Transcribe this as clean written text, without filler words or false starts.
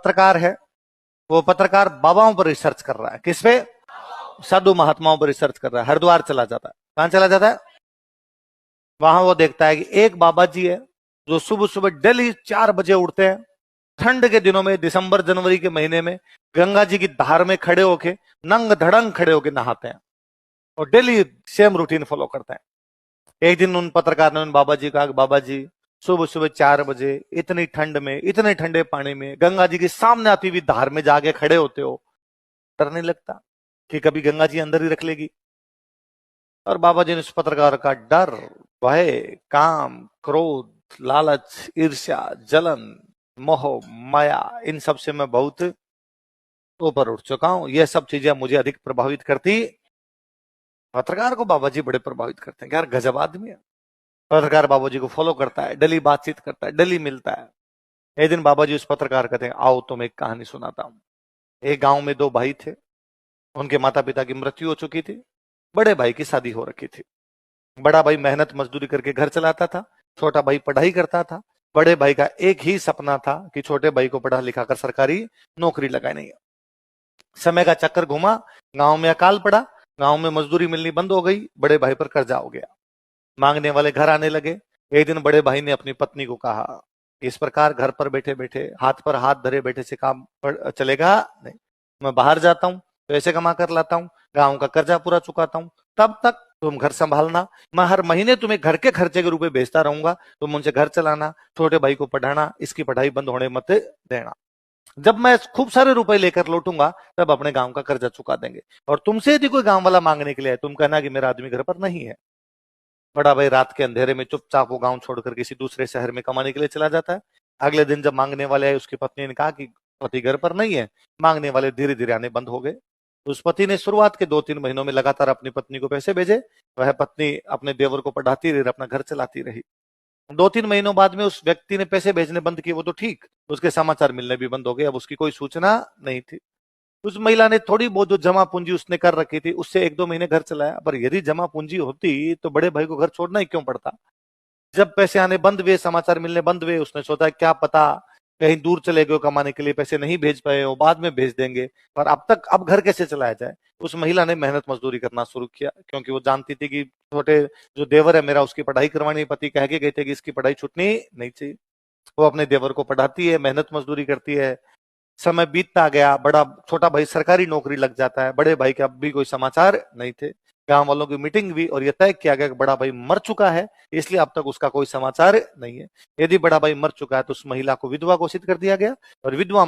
पत्रकार है, वो पत्रकार बाबाओं पर रिसर्च कर रहा है। किस पे? साधु महात्माओं पर रिसर्च कर रहा है। हरिद्वार चला जाता है। कहां चला जाता है? वहां वो देखता है कि एक बाबा जी है जो सुबह सुबह डेली 4 बजे उठते हैं, ठंड के दिनों में, दिसंबर जनवरी के महीने में गंगा जी की धार में खड़े होके नंग धड़ंग खड़े होके नहाते हैं और डेली सेम रूटीन फॉलो करते हैं। एक दिन उन पत्रकार ने उन बाबा जी कहा कि बाबा जी, सुबह सुबह 4 बजे इतनी ठंड में, इतने ठंडे पानी में, गंगा जी के सामने आती हुई धार में जाके खड़े होते हो, डर नहीं लगता कि कभी गंगा जी अंदर ही रख लेगी? और बाबा जी ने उस पत्रकार का डर, भय, काम, क्रोध, लालच, ईर्ष्या, जलन, मोह, माया, इन सब से मैं बहुत ऊपर उठ चुका हूं। यह सब चीजें मुझे अधिक प्रभावित करती। पत्रकार को बाबा जी बड़े प्रभावित करते हैं। यार गजब आदमी है। पत्रकार बाबा जी को फॉलो करता है, डेली बातचीत करता है, डेली मिलता है। एक दिन बाबा जी उस पत्रकार कहते हैं, आओ तुम एक कहानी सुनाता हूं। एक गांव में 2 भाई थे। उनके माता पिता की मृत्यु हो चुकी थी। बड़े भाई की शादी हो रखी थी। बड़ा भाई मेहनत मजदूरी करके घर चलाता था, छोटा भाई पढ़ाई करता था। बड़े भाई का एक ही सपना था कि छोटे भाई को पढ़ा लिखा कर सरकारी नौकरी लगानी है। समय का चक्कर घुमा, गांव में अकाल पड़ा, गांव में मजदूरी मिलनी बंद हो गई, बड़े भाई पर कर्जा हो गया, मांगने वाले घर आने लगे। एक दिन बड़े भाई ने अपनी पत्नी को कहा, इस प्रकार घर पर बैठे बैठे, हाथ पर हाथ धरे बैठे से काम चलेगा नहीं। मैं बाहर जाता हूँ, पैसे कमा कर लाता हूँ, गांव का कर्जा पूरा चुकाता हूँ, तब तक तुम घर संभालना। मैं हर महीने तुम्हें घर के खर्चे के रूप में भेजता रहूंगा, तुम उनसे घर चलाना, छोटे भाई को पढ़ाना, इसकी पढ़ाई बंद होने मत देना। जब मैं खूब सारे रुपए लेकर लौटूंगा तब अपने गांव का कर्जा चुका देंगे। और तुमसे यदि कोई गांव वाला मांगने के लिए है, तुम कहना कि मेरा आदमी घर पर नहीं है। बड़ा भाई रात के अंधेरे में चुपचाप वो गांव छोड़कर किसी दूसरे शहर में कमाने के लिए चला जाता है। अगले दिन जब मांगने वाले आए, उसकी पत्नी ने कहा कि पति घर पर नहीं है। मांगने वाले धीरे धीरे आने बंद हो गए। उस पति ने शुरुआत के 2-3 महीनों में लगातार अपनी पत्नी को पैसे भेजे। वह पत्नी अपने देवर को पढ़ाती रही, अपना घर चलाती रही। 2-3 महीनों बाद में उस व्यक्ति ने पैसे भेजने बंद किए, वो तो ठीक, उसके समाचार मिलने भी बंद हो गए। अब उसकी कोई सूचना नहीं थी। उस महिला ने थोड़ी बहुत जो जमा पूंजी उसने कर रखी थी, उससे 1-2 महीने घर चलाया। पर यदि जमा पूंजी होती तो बड़े भाई को घर छोड़ना ही क्यों पड़ता? जब पैसे आने बंद हुए, समाचार मिलने बंद हुए, उसने सोचा क्या पता कहीं दूर चले गए कमाने के लिए, पैसे नहीं भेज पाए हो, बाद में भेज देंगे। पर अब घर कैसे चलाया जाए? उस महिला ने मेहनत मजदूरी करना शुरू किया, क्योंकि वो जानती थी कि छोटे जो देवर है मेरा, उसकी पढ़ाई करवानी। पति कह के गए थे कि इसकी पढ़ाई छूटनी नहीं चाहिए। वो अपने देवर को पढ़ाती है, मेहनत मजदूरी करती है। समय बीतता गया, छोटा भाई सरकारी नौकरी लग जाता है। बड़े भाई के अब भी कोई समाचार नहीं थे। गांव वालों की मीटिंग हुई और यह तय किया गया कि बड़ा भाई मर चुका है, इसलिए अब तक उसका कोई समाचार नहीं है। यदि बड़ा भाई मर चुका है तो उस महिला को विधवा घोषित कर दिया गया और विधवा